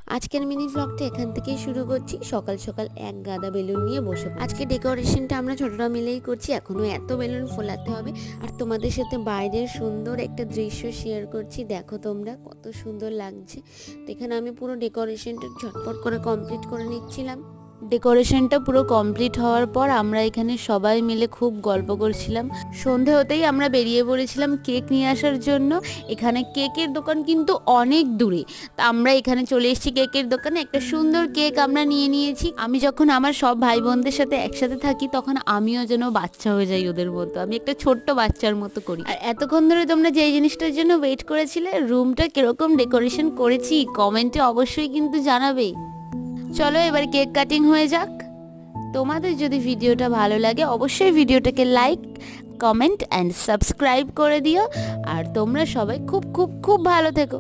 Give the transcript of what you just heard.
আজকের মিনি ব্লগটা এখান থেকেই শুরু করছি। সকাল সকাল এক গাদা বেলুন নিয়ে বসে আজকে ডেকোরেশনটা আমরা ছোটরা মিলেই করছি। এখনো এত বেলুন ফোলাতে হবে আর তোমাদের সাথে বাইরের সুন্দর একটা দৃশ্য শেয়ার করছি। দেখো তোমরা কত সুন্দর লাগছে। তো এখানে আমি পুরো ডেকোরেশনটা ঝটপট করে কমপ্লিট করে নিচ্ছিলাম। ডেকোরেশনটা পুরো কমপ্লিট হওয়ার পর আমরা এখানে সবাই মিলে খুব গল্প করছিলাম। সন্ধে হতেই আমরা বেরিয়ে পড়েছিলাম কেক নিয়ে আসার জন্য। এখানে কেকের দোকান কিন্তু অনেক দূরে, তা আমরা এখানে চলে এসেছি কেকের দোকানে। একটা সুন্দর কেক আমরা নিয়ে নিয়েছি। আমি যখন আমার সব ভাই বোনদের সাথে একসাথে থাকি তখন আমিও যেন বাচ্চা হয়ে যাই ওদের মতো, আমি একটা ছোট্ট বাচ্চার মতো করি। আর এতক্ষণ ধরে তোমরা যেই জিনিসটার জন্য ওয়েট করেছিলে, রুমটা কিরকম ডেকোরেশন করেছি কমেন্টে অবশ্যই কিন্তু জানাবে। চলো এবার কেক কাটিং হয়ে যাক। তোমাদের যদি ভিডিওটা ভালো লাগে অবশ্যই ভিডিওটাকে লাইক, কমেন্ট অ্যান্ড সাবস্ক্রাইব করে দিও। আর তোমরা সবাই খুব খুব খুব ভালো থেকো।